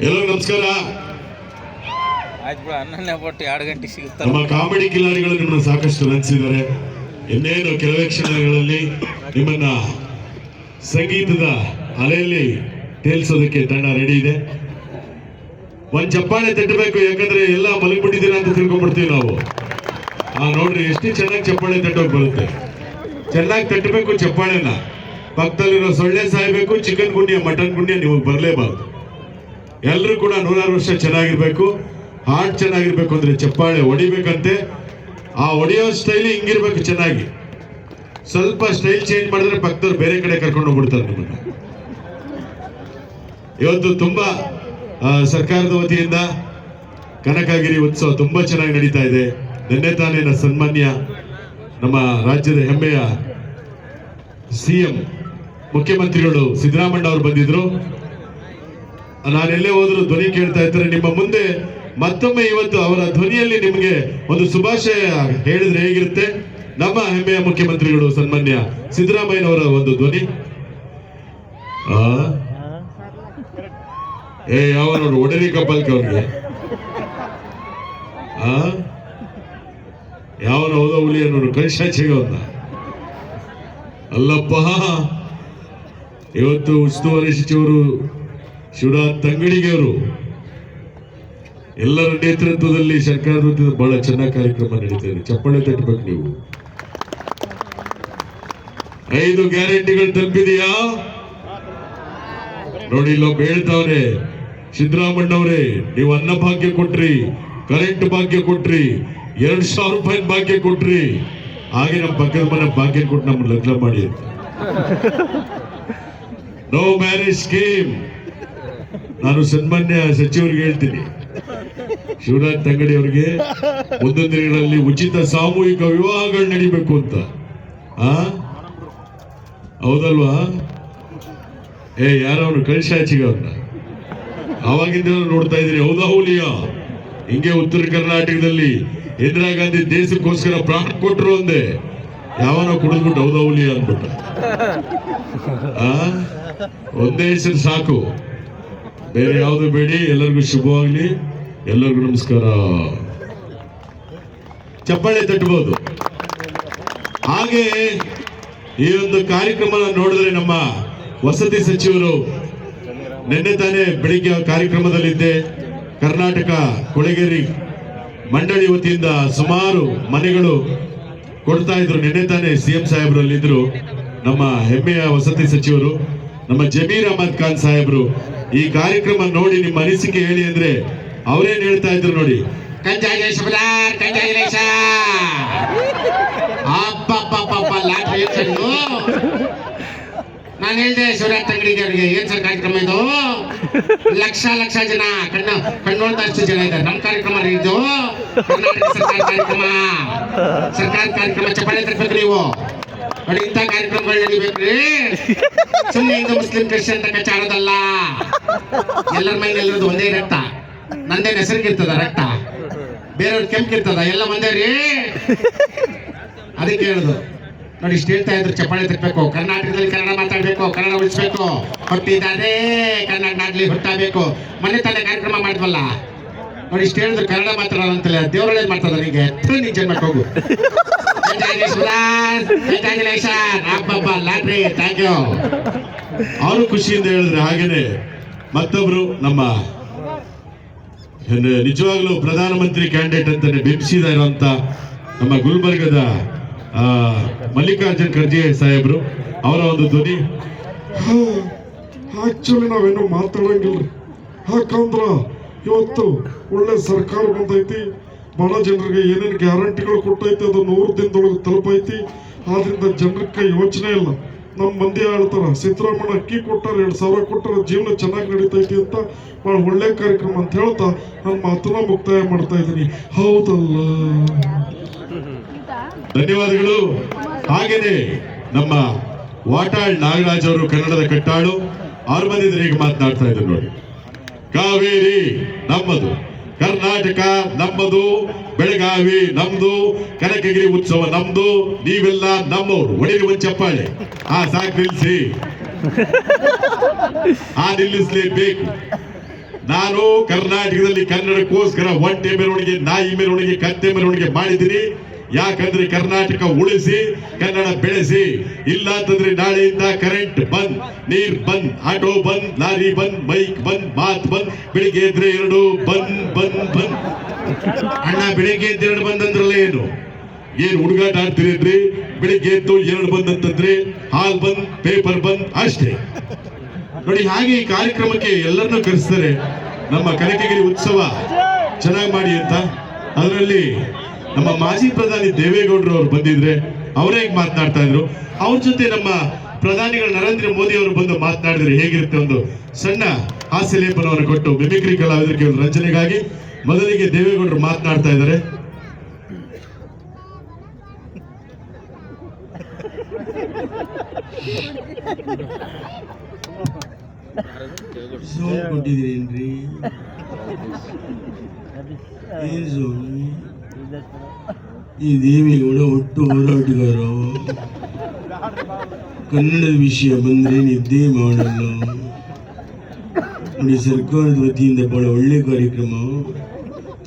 ಎಲ್ಲರೂ ನಮಸ್ಕಾರ. ನಮ್ಮ ಕಾಮಿಡಿ ಕಿಲಾಡಿಗಳು ನಿಮ್ಮನ್ನ ಸಾಕಷ್ಟು ರಂಜಿಸಿದ್ದಾರೆ. ಇನ್ನೇನು ಕೆಲವೇ ಕ್ಷಣಗಳಲ್ಲಿ ನಿಮ್ಮನ್ನ ಸಂಗೀತದ ಅಲೆಯಲ್ಲಿ ತೇಲ್ಸೋದಕ್ಕೆ ತಂಡ ರೆಡಿ ಇದೆ. ಒಂದ್ ಚಪ್ಪಾಳೆ ತಟ್ಟಬೇಕು, ಯಾಕಂದ್ರೆ ಎಲ್ಲ ಮಲಗಿಬಿಟ್ಟಿದ್ದೀರಾ ಅಂತ ತಿಳ್ಕೊಂಡ್ಬಿಡ್ತೀವಿ ನಾವು. ನೋಡ್ರಿ ಎಷ್ಟು ಚೆನ್ನಾಗಿ ಚಪ್ಪಾಳೆ ತಟ್ಟೋಗಿ ಬರುತ್ತೆ. ಚೆನ್ನಾಗಿ ತಟ್ಟಬೇಕು ಚಪ್ಪಾಳೆನ. ಪಕ್ಕದಲ್ಲಿರೋ ಸೊಳ್ಳೆ ಸಾಯ್ಬೇಕು, ಚಿಕನ್ ಗುಂಡಿಯ ಮಟನ್ ಗುಂಡಿಯ ನಿಮಗೆ ಬರಲೇಬಾರ್ದು. ಎಲ್ಲರೂ ಕೂಡ 100 ವರ್ಷ ಚೆನ್ನಾಗಿರ್ಬೇಕು. ಹಾರ್ಟ್ ಚೆನ್ನಾಗಿರ್ಬೇಕು ಅಂದ್ರೆ ಚಪ್ಪಾಳೆ ಹೊಡಿಬೇಕಂತೆ. ಆ ಹೊಡೆಯೋ ಸ್ಟೈಲ್ ಹಿಂಗಿರ್ಬೇಕು ಚೆನ್ನಾಗಿ. ಸ್ವಲ್ಪ ಸ್ಟೈಲ್ ಚೇಂಜ್ ಮಾಡಿದ್ರೆ ಪಕ್ಕದವ್ರು ಬೇರೆ ಕಡೆ ಕರ್ಕೊಂಡು ಹೋಗ್ಬಿಡ್ತಾರೆ ನಿಮ್ಮನ್ನ. ಇವತ್ತು ತುಂಬಾ ಸರ್ಕಾರದ ವತಿಯಿಂದ ಕನಕಗಿರಿ ಉತ್ಸವ ತುಂಬಾ ಚೆನ್ನಾಗಿ ನಡೀತಾ ಇದೆ. ನಿನ್ನೆ ತಾನೇ ಸನ್ಮಾನ್ಯ ನಮ್ಮ ರಾಜ್ಯದ ಹೆಮ್ಮೆಯ ಸಿಎಂ ಮುಖ್ಯಮಂತ್ರಿಗಳು ಸಿದ್ದರಾಮಯ್ಯ ಅವರು ಬಂದಿದ್ರು. ನಾನೆಲ್ಲೇ ಹೋದ್ರು ಧ್ವನಿ ಕೇಳ್ತಾ ಇರ್ತಾರೆ. ನಿಮ್ಮ ಮುಂದೆ ಮತ್ತೊಮ್ಮೆ ಇವತ್ತು ಅವರ ಧ್ವನಿಯಲ್ಲಿ ನಿಮಗೆ ಒಂದು ಶುಭಾಶಯ ಹೇಳಿದ್ರೆ ಹೇಗಿರುತ್ತೆ? ನಮ್ಮ ಹೆಮ್ಮೆಯ ಮುಖ್ಯಮಂತ್ರಿಗಳು ಸನ್ಮಾನ್ಯ ಸಿದ್ದರಾಮಯ್ಯನವರ ಒಂದು ಧ್ವನಿ. ಯಾವ ನೋಡು ಒಡರಿ ಕಬ್ಬಲ್ಕೆ ಅವ್ರಿಗೆ ಯಾವನ ಹೋದ ಹುಲಿಯ ನೋಡು ಕಳಿಸಾಚೆಗವನ್ನ ಅಲ್ಲಪ್ಪ. ಇವತ್ತು ಉಸ್ತುವಾರಿ ಸಚಿವರು ಶಿವರಾಜ್ ತಂಗಡಿಗೆ ಅವರು ಎಲ್ಲರ ನೇತೃತ್ವದಲ್ಲಿ ಸರ್ಕಾರದ ವತಿಯಿಂದ ಬಹಳ ಚೆನ್ನಾಗಿ ಕಾರ್ಯಕ್ರಮ ನಡೀತಾ ಇದೆ. ಚಪ್ಪಾಳೆ ತಟ್ಟಬೇಕು ನೀವು. 5 ಗ್ಯಾರಂಟಿಗಳು ತಲುಪಿದೆಯಾ ನೋಡಿ. ಇಲ್ಲೊಬ್ಬ ಹೇಳ್ತಾವ್ರೆ, ಸಿದ್ದರಾಮಣ್ಣವ್ರೆ ನೀವು ಅನ್ನ ಭಾಗ್ಯ ಕೊಟ್ರಿ, ಕರೆಂಟ್ ಭಾಗ್ಯ ಕೊಟ್ರಿ, 2,000 ರೂಪಾಯಿ ಭಾಗ್ಯ ಕೊಟ್ರಿ, ಹಾಗೆ ನಮ್ಮ ಪಕ್ಕದ ಮನೆ ಭಾಗ್ಯ ಕೊಟ್ಟು ನಮ್ಮ ಲಗ್ನ ಮಾಡಿ ಅಂತ. No marriage scheme. ನಾನು ಸನ್ಮಾನ್ಯ ಸಚಿವರಿಗೆ ಹೇಳ್ತೀನಿ, ಶಿವರಾಜ್ ತಂಗಡಿ ಅವರಿಗೆ ಮುಂದಿನ ದಿನಗಳಲ್ಲಿ ಉಚಿತ ಸಾಮೂಹಿಕ ವಿವಾಹಗಳು ನಡೀಬೇಕು ಅಂತ. ಹೌದಲ್ವಾ? ಯಾರವನು ಕಳಿಸಾಚಿಗ ಅವ್ರನ್ನ ಅವಾಗಿಂದ ನೋಡ್ತಾ ಇದ್ರಿ. ಹೌದಾ ಹುಲಿಯ? ಹಿಂಗೆ ಉತ್ತರ ಕರ್ನಾಟಕದಲ್ಲಿ ಇಂದಿರಾ ಗಾಂಧಿ ದೇಶಕ್ಕೋಸ್ಕರ ಪ್ರಾಣ ಕೊಟ್ಟರು ಅಂದೆ. ಯಾವನೋ ಕುಡಿದ್ಬಿಟ್ಟು ಹೌದಾ ಹುಲಿಯ ಅಂದ್ಬಿಟ್ಟ. ಒಂದೇ ಹೆಸರು ಸಾಕು, ಬೇರೆ ಯಾವುದು ಬೇಡಿ. ಎಲ್ಲರಿಗೂ ಶುಭವಾಗ್ಲಿ, ಎಲ್ಲರಿಗೂ ನಮಸ್ಕಾರ. ಚಪ್ಪಾಳೆ ತಟ್ಟಬಹುದು. ಹಾಗೆ ಈ ಒಂದು ಕಾರ್ಯಕ್ರಮ ನೋಡಿದ್ರೆ ನಮ್ಮ ವಸತಿ ಸಚಿವರು ನಿನ್ನೆ ತಾನೇ ಬೆಳಿಗ್ಗೆ ಕಾರ್ಯಕ್ರಮದಲ್ಲಿದ್ದೆ. ಕರ್ನಾಟಕ ಕೊಳೆಗೇರಿ ಮಂಡಳಿ ವತಿಯಿಂದ ಸುಮಾರು ಮನೆಗಳು ಕೊಡ್ತಾ ಇದ್ರು. ನಿನ್ನೆ ತಾನೇ ಸಿಎಂ ಸಾಹೇಬ್ರಲ್ಲಿದ್ರು ನಮ್ಮ ಹೆಮ್ಮೆಯ ವಸತಿ ಸಚಿವರು ನಮ್ಮ ಜಮೀರ್ ಅಹಮದ್ ಖಾನ್ ಸಾಹೇಬ್ರು. ಈ ಕಾರ್ಯಕ್ರಮ ನೋಡಿ ನಿಮ್ಮ ಅನಿಸಿಕೆ ಹೇಳಿ ಅಂದ್ರೆ ಅವ್ರೇನ್ ಹೇಳ್ತಾ ಇದ್ರು ನೋಡಿ. ನಾನು ಹೇಳ್ದೆ ಶಿವರಾಜ್ ತಂಗಡಿಗೆ ಅವರಿಗೆ, ಏನ್ ಸರ್ ಕಾರ್ಯಕ್ರಮ ಇದು? ಲಕ್ಷ ಜನ ಕಣ್ಣೋಡ್ದಷ್ಟು ಜನ ಇದ್ದಾರೆ. ನಮ್ಮ ಕಾರ್ಯಕ್ರಮ ಇದು ಕರ್ನಾಟಕ ಸರ್ಕಾರ ಕಾರ್ಯಕ್ರಮ. ಚಪ್ಪಾಳೆ ತರಬೇಕು ನೀವು ನೋಡಿ. ಇಂಥ ಕಾರ್ಯಕ್ರಮಗಳು ನಡಿಬೇಕ್ರಿ. ಸುಮ್ಮನೆ ಹಿಂದೂ ಮುಸ್ಲಿಂ ಕ್ರಿಶ್ಚಿಯನ್ ಅಂತ ಕಚ್ಚಾಡೋದಲ್ಲ. ಎಲ್ಲರ ಮೈನಲ್ಲಿರೋದು ಒಂದೇ ರಕ್ತ. ನಂದೇನು ಹೆಸರಿಗಿರ್ತದ ರಕ್ತ, ಬೇರೆಯವ್ರ ಕೆಂಪಿರ್ತದ, ಎಲ್ಲ ಒಂದೇ ರೀ. ಅದಕ್ಕೆ ಹೇಳುದು ನೋಡಿ. ಇಷ್ಟು ಹೇಳ್ತಾ ಇದ್ರು, ಚಪ್ಪಾಳೆ ತರಬೇಕು. ಕರ್ನಾಟಕದಲ್ಲಿ ಕನ್ನಡ ಮಾತಾಡ್ಬೇಕು, ಕನ್ನಡ ಉಳಿಸ್ಬೇಕು. ಹೊಟ್ಟಿದ್ದಾರೆ ಕನ್ನಡ ನಾಡ್ಲಿ ಹುಟ್ಟಬೇಕು. ಮೊನ್ನೆ ತಾನೇ ಕಾರ್ಯಕ್ರಮ ಮಾಡಿದ್ವಲ್ಲ ನೋಡಿ. ಇಷ್ಟು ಹೇಳಿದ್ರು ಕನ್ನಡ ಮಾತಾಡೋಣ ಅಂತಲ್ಲ. ದೇವರೊಳ್ಳೇದು ಮಾಡ್ತದ ನಿಮಗೆ. ನೀ ಜನ್ಮಕ್ಕೆ ಹೋಗು. Thank you. ಅವರು ಖುಷಿಯಿಂದ ಹೇಳಿದ್ರೆ. ಹಾಗೇನೆ ಮತ್ತೊಬ್ರು ನಮ್ಮ ನಿಜವಾಗ್ಲೂ ಪ್ರಧಾನಮಂತ್ರಿ ಕ್ಯಾಂಡಿಡೇಟ್ ಅಂತಾನೆ ಬಿಂಬಿಸಿದ ಇರುವಂತ ನಮ್ಮ ಗುಲ್ಬರ್ಗದ ಮಲ್ಲಿಕಾರ್ಜುನ್ ಖರ್ಗೆ ಸಾಹೇಬ್ರು. ಅವರ ಒಂದು ಧ್ವನಿ. ಆಕ್ಚುಲಿ ನಾವೇನು ಮಾತಾಡಂಗಿಲ್ಲ, ಯಾಕಂದ್ರ ಇವತ್ತು ಒಳ್ಳೆ ಸರ್ಕಾರ ಬಂದೈತಿ. ಬಡ ಜನರಿಗೆ ಏನೇನು ಗ್ಯಾರಂಟಿಗಳು ಕೊಟ್ಟೈತಿ ಅದು 100 ದಿನದೊಳಗೆ ತಲುಪೈತಿ. ಆದ್ರಿಂದ ಜನಕ್ಕೆ ಯೋಚನೆ ಇಲ್ಲ. ನಮ್ಮ ಮಂದಿ ಹೇಳ್ತಾರ, ಸಿದ್ದರಾಮಯ್ಯ ಅಕ್ಕಿ ಕೊಟ್ಟಾರ, 2,000 ಕೊಟ್ಟಾರ, ಜೀವನ ಚೆನ್ನಾಗಿ ನಡೀತೈತಿ ಅಂತ. ಬಹಳ ಒಳ್ಳೆ ಕಾರ್ಯಕ್ರಮ ಅಂತ ಹೇಳ್ತಾ ನನ್ನ ಮಾತನ್ನ ಮುಕ್ತಾಯ ಮಾಡ್ತಾ ಇದ್ದೀನಿ. ಹೌದಲ್ಲ? ಧನ್ಯವಾದಗಳು. ಹಾಗೇನೆ ನಮ್ಮ ವಾಟಾಳ್ ನಾಗರಾಜ್ ಅವರು ಕನ್ನಡದ ಕಟ್ಟಾಳು. ಅವ್ರು ಬಂದಿದ್ರೆ ಈಗ ಮಾತನಾಡ್ತಾ ಇದ್ರು ನೋಡಿ. ಕಾವೇರಿ ನಮ್ಮದು, ಕರ್ನಾಟಕ ನಮ್ಮದು, ಬೆಳಗಾವಿ ನಮ್ದು, ಕನಕಗಿರಿ ಉತ್ಸವ ನಮ್ದು, ನೀವೆಲ್ಲ ನಮ್ಮವರು. ಒಡೆಯುವ ಚಪ್ಪಾಳೆ. ಸಾಕು ನಿಲ್ಲಿಸಿ. ನಿಲ್ಲಿಸಲೇಬೇಕು. ನಾನು ಕರ್ನಾಟಕದಲ್ಲಿ ಕನ್ನಡಕ್ಕೋಸ್ಕರ ಒಂಟೆ ಮೆರವಣಿಗೆ, ನಾಯಿ ಮೆರವಣಿಗೆ, ಕತ್ತೆ ಮೆರವಣಿಗೆ ಮಾಡಿದ್ದೀನಿ. ಯಾಕಂದ್ರೆ ಕರ್ನಾಟಕ ಉಳಿಸಿ, ಕನ್ನಡ ಬೆಳೆಸಿ. ಇಲ್ಲ ಅಂತಂದ್ರೆ ನಾಳೆಯಿಂದ ಕರೆಂಟ್ ಬಂದ್, ನೀರ್ ಬಂದ್, ಆಟೋ ಬಂದ್, ಲಾರಿ ಬಂದ್, ಬೈಕ್ ಬಂದ್, ಮಾತ್ ಬಂದ್. ಬೆಳಿಗ್ಗೆ ಎದ್ರೆ 2 ಬಂದ್ ಬಂದ್ ಬಂದ್. ಅಣ್ಣ ಬೆಳಿಗ್ಗೆ ಎದ್ದು 2 ಬಂದ್ ಅಂದ್ರಲ್ಲ ಏನು ಹುಡುಗಾಟ ಆಡ್ತಿರೇನ್ರಿ? ಬೆಳಿಗ್ಗೆ ಎದ್ದು 2 ಬಂದ್ ಅಂತಂದ್ರೆ ಹಾಲ್ ಬಂದ್, ಪೇಪರ್ ಬಂದ್ ಅಷ್ಟೇ. ನೋಡಿ, ಹಾಗೆ ಈ ಕಾರ್ಯಕ್ರಮಕ್ಕೆ ಎಲ್ಲರನ್ನೂ ಕರೆಸ್ತಾರೆ. ನಮ್ಮ ಕನಕಗಿರಿ ಉತ್ಸವ ಚೆನ್ನಾಗಿ ಮಾಡಿ ಅಂತ. ಅದರಲ್ಲಿ ನಮ್ಮ ಮಾಜಿ ಪ್ರಧಾನಿ ದೇವೇಗೌಡರು ಅವರು ಬಂದಿದ್ರೆ ಅವರೇ ಈಗ ಮಾತನಾಡ್ತಾ ಇದ್ರು. ಅವ್ರ ಜೊತೆ ನಮ್ಮ ಪ್ರಧಾನಿಗಳು ನರೇಂದ್ರ ಮೋದಿ ಅವರು ಬಂದು ಮಾತನಾಡಿದ್ರೆ ಹೇಗಿರುತ್ತೆ? ಒಂದು ಸಣ್ಣ ಹಾಸ್ಯ ಲೇಪನವನ್ನು ಕೊಟ್ಟು ಮಿಮಿಕ್ರಿ ಕಲಾವಿದರಿಗೆ ಒಂದು ರಂಜನೆಗಾಗಿ ಮೊದಲಿಗೆ ದೇವೇಗೌಡರು ಮಾತನಾಡ್ತಾ ಇದ್ದಾರೆ. ಕೊಟ್ಟಿದ್ದೀರೇನ್ರಿ? ಈ ದೇವೇಗೌಡ ಒಟ್ಟು ಹೋರಾಟಗಾರ. ಕನ್ನಡದ ವಿಷಯ ಬಂದ್ರೆ ನಿದ್ದೆ ಮಾಡಲ್ಲ. ನೋಡಿ, ಸರ್ಕಾರದ ವತಿಯಿಂದ ಬಹಳ ಒಳ್ಳೆ ಕಾರ್ಯಕ್ರಮ.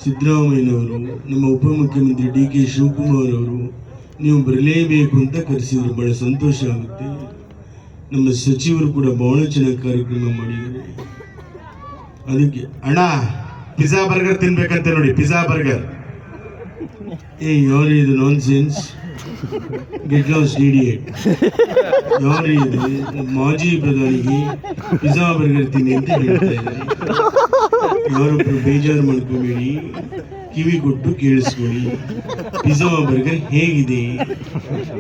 ಸಿದ್ದರಾಮಯ್ಯನವರು, ನಮ್ಮ ಉಪಮುಖ್ಯಮಂತ್ರಿ DK ಶಿವಕುಮಾರ್ ಅವರು ನೀವು ಬರಲೇಬೇಕು ಅಂತ ಕರೆಸಿದ್ರು. ಬಹಳ ಸಂತೋಷ ಆಗುತ್ತೆ. ನಮ್ಮ ಸಚಿವರು ಕೂಡ ಬಹಳ ಚೆನ್ನಾಗಿ ಕಾರ್ಯಕ್ರಮ ಮಾಡಿದ್ದಾರೆ. ಅದಕ್ಕೆ ಅಣ್ಣ ಪಿಜ್ಜಾ ಬರ್ಗರ್ ತಿನ್ಬೇಕಂತ ನೋಡಿ, ಪಿಜ್ಜಾ ಬರ್ಗರ್. ಯಾರು ಇದು ನಾನ್ ಸೆನ್ಸ್? Get lost idiot. ಯಾರು ಇದು? ಮಾಜಿ ಪ್ರಧಾನಿಗೆ ಪಿಜ್ಜಾ ಬರ್ಗರ್ ತಿನ್ನಿ ಅಂತ ಹೇಳ್ತಾ ಇದ್ದಾರೆ. ಯಾರೊಬ್ರು ಬೇಜಾರು ಮಾಡ್ಕೋಬೇಡಿ, ಕಿವಿ ಕೊಟ್ಟು ಕೇಳಿಸ್ಕೊಳ್ಳಿ. ಪಿಜ್ಜಾ ಬರ್ಗರ್ ಹೇಗಿದೆ?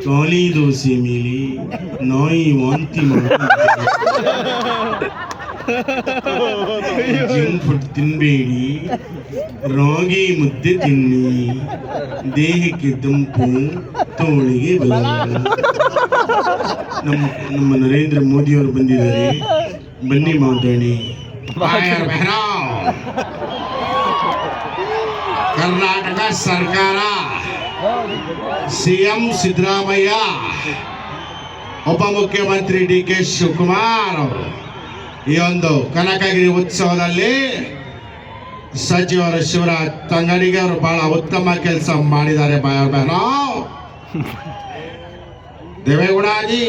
ಖಾಲಿ ದೋಸೆ ಮೇಲೆ ನಾಯಿ ವಾಂತಿ ಮಾಡ್ಕೊಂಡು ಜಂಕ್ ಫುಡ್ ತಿನ್ಬೇಡಿ, ರಾಗಿ ಮುದ್ದೆ ತಿನ್ನಿ. ದೇಹಕ್ಕೆ ತಂಪು, ತೋಳಿಗೆ ಬಲ. ನಮ್ಮ ನರೇಂದ್ರ ಮೋದಿ ಅವರು ಬಂದಿದ್ದಾರೆ, ಬನ್ನಿ ಮಾತಾಡಿ. ಕರ್ನಾಟಕ ಸರ್ಕಾರ, CM ಸಿದ್ದರಾಮಯ್ಯ, ಉಪಮುಖ್ಯಮಂತ್ರಿ DK ಶಿವಕುಮಾರ್ ಅವರು ಈ ಒಂದು ಕನಕಗಿರಿ ಉತ್ಸವದಲ್ಲಿ ಸಚಿವರು ಶಿವರಾಜ್ ತಂಗಡಿಗೆ ಅವರು ಬಹಳ ಉತ್ತಮ ಕೆಲಸ ಮಾಡಿದ್ದಾರೆ. ದೇವೇಗೌಡಾಜಿ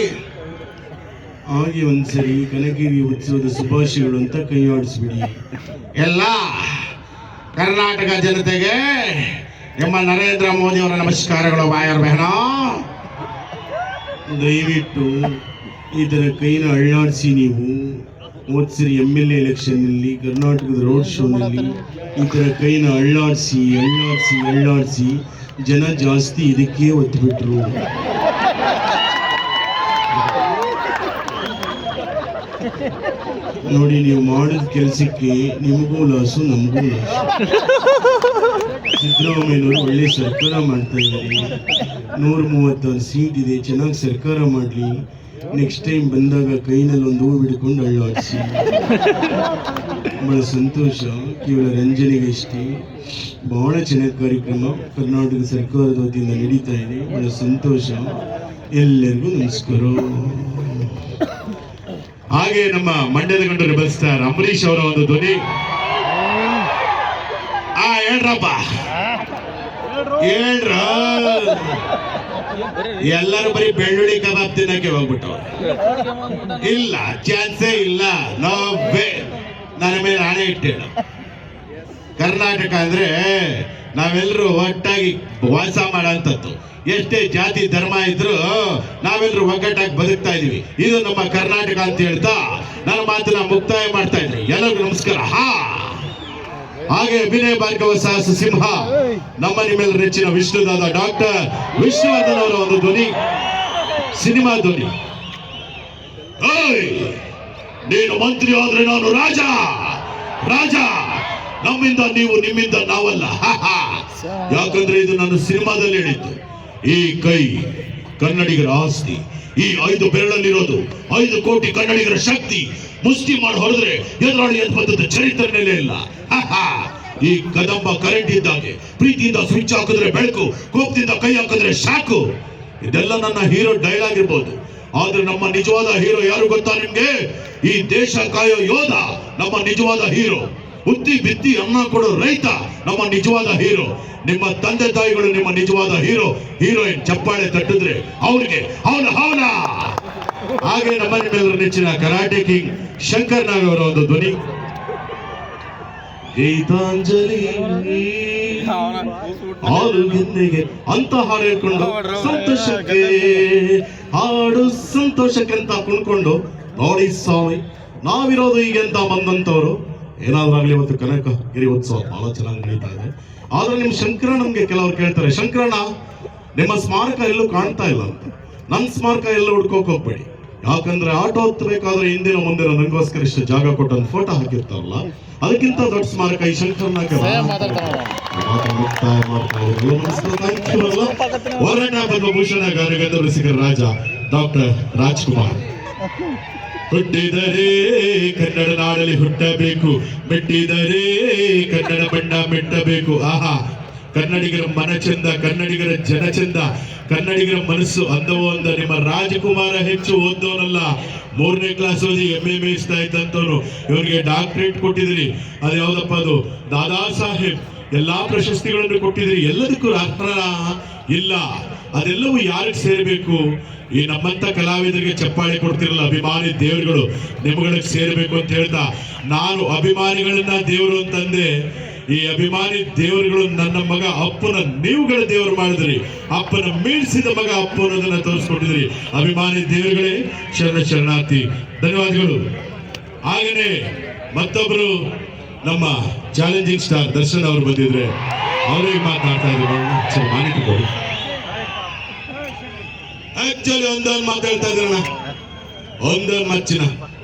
ಹಾಗೆ ಒಂದ್ಸರಿ ಕನಕಗಿರಿ ಉತ್ಸವದ ಶುಭಾಶಯಗಳು ಅಂತ ಕೈ ಆಡಿಸ್ಬಿಡಿ. ಎಲ್ಲ ಕರ್ನಾಟಕ ಜನತೆಗೆ ನಿಮ್ಮ ನರೇಂದ್ರ ಮೋದಿ ಅವರ ನಮಸ್ಕಾರಗಳು. ಬಾಯರ್ ಬಹನ, ದಯವಿಟ್ಟು ಈ ಥರ ಕೈನ ಅಳ್ಳಾಡಿಸಿ. ನೀವು ಹೋದ್ಸರಿ MLA ಎಲೆಕ್ಷನ್ನಲ್ಲಿ ಕರ್ನಾಟಕದ ರೋಡ್ ಶೋನಲ್ಲಿ ಈ ಥರ ಕೈನ ಅಳ್ಳಾಡಿಸಿ ಜನ ಜಾಸ್ತಿ ಇದಕ್ಕೆ ಒತ್ತುಬಿಟ್ರು. ನೋಡಿ, ನೀವು ಮಾಡಿದ ಕೆಲಸಕ್ಕೆ ನಿಮಗೂ ಲಾಸು, ನಮಗೂ ಲಾಸು. ಸಿದ್ದರಾಮಯ್ಯನವರು ಒಳ್ಳೆ ಸರ್ಕಾರ ಮಾಡ್ತಾ ಇದ್ದಾರೆ. 136 ಸೀಟ್ ಇದೆ, ಚೆನ್ನಾಗಿ ಸರ್ಕಾರ ಮಾಡಲಿ. ನೆಕ್ಸ್ಟ್ ಟೈಮ್ ಬಂದಾಗ ಕೈನಲ್ಲಿ ಒಂದು ಹೂವು ಬಿಡ್ಕೊಂಡು ಅಳ್ಳಾಡಿಸಿ. ಬಹಳ ಸಂತೋಷ. ಕೇವಲ ರಂಜನೆಗೆ ಅಷ್ಟೇ. ಬಹಳ ಚೆನ್ನಾಗಿ ಕಾರ್ಯಕ್ರಮ ಕರ್ನಾಟಕ ಸರ್ಕಾರದ ವತಿಯಿಂದ ನಡೀತಾ ಇದೆ. ಬಹಳ ಸಂತೋಷ. ಎಲ್ಲರಿಗೂ ನಮಸ್ಕಾರ. ಹಾಗೆ ನಮ್ಮ ಮಂಡ್ಯದ ಗಂಡು ರೆಬಲ್ ಸ್ಟಾರ್ ಅಂಬರೀಶ್ ಅವರ ಒಂದು ಧ್ವನಿ. ಹೇಳ್ರಪ್ಪ, ಹೇಳ್ರ. ಎಲ್ಲರೂ ಬರೀ ಬೆಳ್ಳುಳ್ಳಿ ಕಬಾಬ್ ತಿನ್ನಕ್ಕೆ ಹೋಗ್ಬಿಟ್ಟವ್ರು. ಇಲ್ಲ, ಚಾನ್ಸೇ ಇಲ್ಲ. No way. ನನ್ನ ಮೇಲೆ ಹಣೆ ಇಟ್ಟೇಳು. ಕರ್ನಾಟಕ ಅಂದ್ರೆ ನಾವೆಲ್ಲರೂ ಒಟ್ಟಾಗಿ ವಾಸ ಮಾಡೋಂಥದ್ದು. ಎಷ್ಟೇ ಜಾತಿ ಧರ್ಮ ಇದ್ರು ನಾವೆಲ್ಲರೂ ಒಗ್ಗಟ್ಟಾಗಿ ಬದುಕ್ತಾ ಇದೀವಿ. ಇದು ನಮ್ಮ ಕರ್ನಾಟಕ ಅಂತ ಹೇಳ್ತಾ ನನ್ನ ಮಾತನ್ನ ಮುಕ್ತಾಯ ಮಾಡ್ತಾ ಇದ್ರಿ. ಎಲ್ಲರಿಗೂ ನಮಸ್ಕಾರ. ಹಾಗೆ ಅಭಿನಯ ಭಾರ್ಗವ ಸಾಹಸ ಸಿಂಹ, ನಮ್ಮ ನಿಮ್ಮೆಲ್ಲರ ನೆಚ್ಚಿನ ವಿಷ್ಣುದಾದ ಡಾಕ್ಟರ್ ವಿಷ್ಣುವರ್ಧನ್ ಅವರ ಒಂದು ಧ್ವನಿ, ಸಿನಿಮಾ ಧ್ವನಿ. ನೀನು ಮಂತ್ರಿ ಆದ್ರೆ ನಾನು ರಾಜ. ನಮ್ಮಿಂದ ನೀವು, ನಿಮ್ಮಿಂದ ನಾವಲ್ಲ. ಯಾಕಂದ್ರೆ ಇದು ನನ್ನ ಸಿನಿಮಾದಲ್ಲಿ ಹೇಳಿದ್ದು. ಈ ಕೈ ಕನ್ನಡಿಗರ ಆಸ್ತಿ. ಈ 5 ಬೆರಳಲ್ಲಿರೋದು 5 ಕೋಟಿ ಕನ್ನಡಿಗರ ಶಕ್ತಿ. ಮುಷ್ಟಿ ಮಾಡಿ ಹೊಡೆದ್ರೆ ಎದುರಾಳಿ ಎದ್ದು ಬಂದದ್ದು ಚರಿತ್ರೆಯಲ್ಲೇ ಇಲ್ಲ. ಈ ಕದಂಬ ಕರೆಂಟ್ ಇದ್ದಾಗೆ, ಪ್ರೀತಿಯಿಂದ ಸ್ವಿಚ್ ಹಾಕಿದ್ರೆ ಬೆಳಕು, ಕೋಪದಿಂದ ಕೈ ಹಾಕಿದ್ರೆ ಶಾಕು. ಇದೆಲ್ಲ ನನ್ನ ಹೀರೋ ಡೈಲಾಗ್ ಇರ್ಬೋದು. ಆದ್ರೆ ನಮ್ಮ ನಿಜವಾದ ಹೀರೋ ಯಾರು ಗೊತ್ತಾ ನಿಮ್ಗೆ? ಈ ದೇಶ ಕಾಯೋ ಯೋಧ ನಮ್ಮ ನಿಜವಾದ ಹೀರೋ. ಉತ್ತಿ ಬಿತ್ತಿ ಅನ್ನ ಕೊಡೋ ರೈತ ನಮ್ಮ ನಿಜವಾದ ಹೀರೋ. ನಿಮ್ಮ ತಂದೆ ತಾಯಿಗಳು ನಿಮ್ಮ ನಿಜವಾದ ಹೀರೋ, ಹೀರೋಯಿನ್. ಚಪ್ಪಾಳೆ ತಟ್ಟಿದ್ರೆ ಅವ್ರಿಗೆ ಅವನ ಹಾಗೆ ನಮ್ಮ ನಿಮ್ಮೆಲ್ಲರ ನೆಚ್ಚಿನ ಕರಾಟೆ ಕಿಂಗ್ ಶಂಕರ್ ನಾಗ್ ಅವರ ಒಂದು ಧ್ವನಿ. ಗೀತಾಂಜಲಿ ಹಾಡು ಗೆಂದಿಗೆ ಅಂತ ಹಾಡು ಹೇಳ್ಕೊಂಡು ಸಂತೋಷಕ್ಕೆ ಹಾಡು ಸಂತೋಷಕ್ಕೆ ಅಂತ ಕುಣ್ಕೊಂಡು ನೋಡಿ ಸ್ವಾಮಿ, ನಾವಿರೋದು ಹೀಗೆ ಅಂತ ಬಂದಂತವ್ರು. ಏನಾದ್ರಾಗ್ಲಿ ಇವತ್ತು ಕನಕಗಿರಿ ಉತ್ಸವ ಬಹಳ ಚೆನ್ನಾಗಿ ನಡೀತಾ ಇದೆ. ಆದ್ರೆ ನಿಮ್ ಶಂಕರಣ್ಣನ್ಗೆ ಕೆಲವ್ರು ಕೇಳ್ತಾರೆ, ಶಂಕರಣ್ಣ ನಿಮ್ಮ ಸ್ಮಾರಕ ಎಲ್ಲೂ ಕಾಣ್ತಾ ಇಲ್ಲ ಅಂತ. ನಮ್ ಸ್ಮಾರಕ ಎಲ್ಲ ಹುಡ್ಕೋಕ್ ಹೋಗ್ಬೇಡಿ, ಯಾಕಂದ್ರೆ ಆಟೋ ಹತ್ತಬೇಕಾದ್ರೆ ಹಿಂದಿನ ಮುಂದಿನ ನಂಗೋಸ್ಕರ ಇಷ್ಟು ಜಾಗ ಕೊಟ್ಟು ಒಂದು ಫೋಟೋ ಹಾಕಿರ್ತಾರಲ್ಲ, ಅದಕ್ಕಿಂತ ದೊಡ್ಡ ಸ್ಮಾರಕ ಈ ಶಂಕರಣ್ಣಗೆ ಹೋರಾಟ ಪದ್ಮಭೂಷಣ ಗೌರವ ರಸಿಕರ ರಾಜ ಡಾಕ್ಟರ್ ರಾಜ್ಕುಮಾರ್. ಹುಟ್ಟಿದರೆ ಕನ್ನಡ ನಾಡಲ್ಲಿ ಹುಟ್ಟಬೇಕು, ಮೆಟ್ಟಿದರೆ ಕನ್ನಡ ಬಣ್ಣ ಮೆಟ್ಟಬೇಕು. ಆಹಾ, ಕನ್ನಡಿಗರ ಮನ ಚಂದ, ಕನ್ನಡಿಗರ ಜನ ಚಂದ, ಕನ್ನಡಿಗರ ಮನಸ್ಸು ಅಂದವೋ ಅಂದ. ನಿಮ್ಮ ರಾಜಕುಮಾರ ಹೆಚ್ಚು ಓದೋನಲ್ಲ, 3ನೇ ಕ್ಲಾಸ್ ಓದಿ MA ಮೇಯಿಸ್ತಾ ಇದ್ದಂತವನು. ಇವರಿಗೆ ಡಾಕ್ಟರೇಟ್ ಕೊಟ್ಟಿದ್ರಿ, ಅದು ಯಾವ್ದಪ್ಪ ಅದು ದಾದಾ ಸಾಹೇಬ್, ಎಲ್ಲಾ ಪ್ರಶಸ್ತಿಗಳನ್ನು ಕೊಟ್ಟಿದ್ರಿ. ಎಲ್ಲದಕ್ಕೂ ರಾಷ್ಟ್ರ ಇಲ್ಲ, ಅದೆಲ್ಲವೂ ಯಾರಿಗೆ ಸೇರಬೇಕು? ಈ ನಮ್ಮಂತ ಕಲಾವಿದರಿಗೆ ಚಪ್ಪಾಳೆ ಕೊಡ್ತಿರಲ್ಲ ಅಭಿಮಾನಿ ದೇವರುಗಳು, ನಿಮ್ಗಳಿಗೆ ಸೇರ್ಬೇಕು ಅಂತ ಹೇಳ್ತಾ ನಾನು ಅಭಿಮಾನಿಗಳನ್ನ ದೇವರು ಅಂತಂದೆ. ಈ ಅಭಿಮಾನಿ ದೇವರುಗಳು ನನ್ನ ಮಗ ಅಪ್ಪನ ನೀವುಗಳ ದೇವರು ಮಾಡಿದ್ರಿ, ಅಪ್ಪನ ಮೀಳಿಸಿದ ಮಗ ಅಪ್ಪು ಅನ್ನೋದನ್ನ ತೋರಿಸ್ಕೊಟ್ಟಿದ್ರಿ. ಅಭಿಮಾನಿ ದೇವರುಗಳೇ ಶರಣಾರ್ಥಿ, ಧನ್ಯವಾದಗಳು. ಹಾಗೇನೆ ಮತ್ತೊಬ್ರು ನಮ್ಮ ಚಾಲೆಂಜಿಂಗ್ ಸ್ಟಾರ್ ದರ್ಶನ್ ಅವರು ಬಂದಿದ್ರೆ ಅವರಿಗೆ ಮಾತನಾಡ್ತಾ ಇದ್ರು. ಮಾನಿಟರ್ ಕೊಡಿ. ಆಕ್ಚುಲಿ ಒಂದೊಂದು ಮಾತಾಡ್ತಾ ಇದ್ರಣ್ಣ, ಒಂದೊಂದು ಮಚ್ಚಿನ.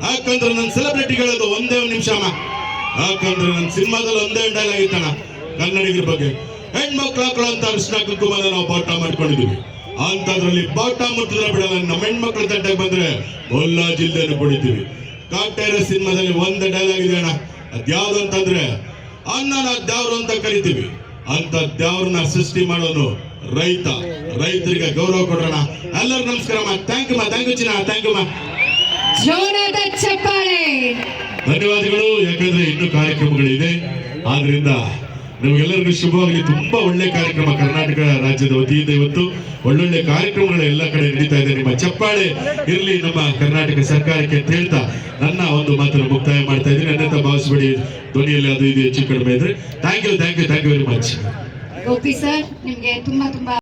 ಯಾಕಂದ್ರೆ ನನ್ನ ಸೆಲೆಬ್ರಿಟಿಗಳದು ಒಂದೇ ಒಂದು ನಿಮಿಷ, ಯಾಕಂದ್ರೆ ನನ್ನ ಸಿನಿಮಾದಲ್ಲಿ ಒಂದೇ ಡೈಲಾಗ್ ಐತಣ್ಣ ಕನ್ನಡಿಗರ ಬಗ್ಗೆ. ಹೆಣ್ಮಕ್ಳು ಅಂತ ಅರ್ಶನ ಕುಂಕುಮನ ನಾವು ಬಾಟ ಮಾಡ್ಕೊಂಡಿದೀವಿ, ಅಂತದ್ರಲ್ಲಿ ಬಾಟ ಮುಟ್ಟಿದ್ರೆ ಬಿಡಲ್ಲ. ನಮ್ಮ ಹೆಣ್ಮಕ್ಳ ತಟ್ಟೆಗೆ ಬಂದ್ರೆ ಒಲ್ಲಾ ಜಿಲ್ಲೆಯನ್ನು ಕುಡಿತೀವಿ. ಕಾಟೇರ ಸಿನಿಮಾದಲ್ಲಿ ಒಂದು ಡೈಲಾಗ್ ಇದೆ ಅಣ್ಣ, ಅದ್ಯಾವ್ದು ಅಂತಂದ್ರೆ ಅನ್ನನ ದ್ಯಾವ್ರು ಅಂತ ಕರಿತೀವಿ, ಅಂತ ದ್ಯಾವ್ರನ್ನ ಸೃಷ್ಟಿ ಮಾಡೋನು ರೈತ. ರೈತರಿಗೆ ಗೌರವ ಕೊಡೋಣ. ಎಲ್ಲರೂ ನಮಸ್ಕಾರ. ಥ್ಯಾಂಕ್ ಯು ಚಿನ್ನ, ಥ್ಯಾಂಕ್ ಯು. ಜೋರಾದ ಚಪ್ಪಾಳೆ. ಧನ್ಯವಾದಗಳು. ಯಾಕಂದ್ರೆ ಇನ್ನೂ ಕಾರ್ಯಕ್ರಮಗಳಿದೆ, ಆದ್ರಿಂದ ನಿಮಗೆಲ್ಲರಿಗೂ ಶುಭವಾಗಲಿ. ತುಂಬಾ ಒಳ್ಳೆ ಕಾರ್ಯಕ್ರಮ ಕರ್ನಾಟಕ ರಾಜ್ಯದ ವತಿಯಿಂದ ಇವತ್ತು ಒಳ್ಳೊಳ್ಳೆ ಕಾರ್ಯಕ್ರಮಗಳು ಎಲ್ಲ ಕಡೆ ನಡೀತಾ ಇದೆ. ನಿಮ್ಮ ಚಪ್ಪಾಳೆ ಇರಲಿ ನಮ್ಮ ಕರ್ನಾಟಕ ಸರ್ಕಾರಕ್ಕೆ ಅಂತ ಹೇಳ್ತಾ ನನ್ನ ಒಂದು ಮಾತನ್ನು ಮುಕ್ತಾಯ ಮಾಡ್ತಾ ಇದ್ದೀನಿ. ನನ್ನಂತ ಭಾವಿಸಬೇಡಿ, ಧ್ವನಿಯಲ್ಲಿ ಅದು ಇದು ಹೆಚ್ಚು ಕಡಿಮೆ ಇದ್ರೆ. Thank you very much. Gopi sir, ನಿಮ್ಗೆ ತುಂಬಾ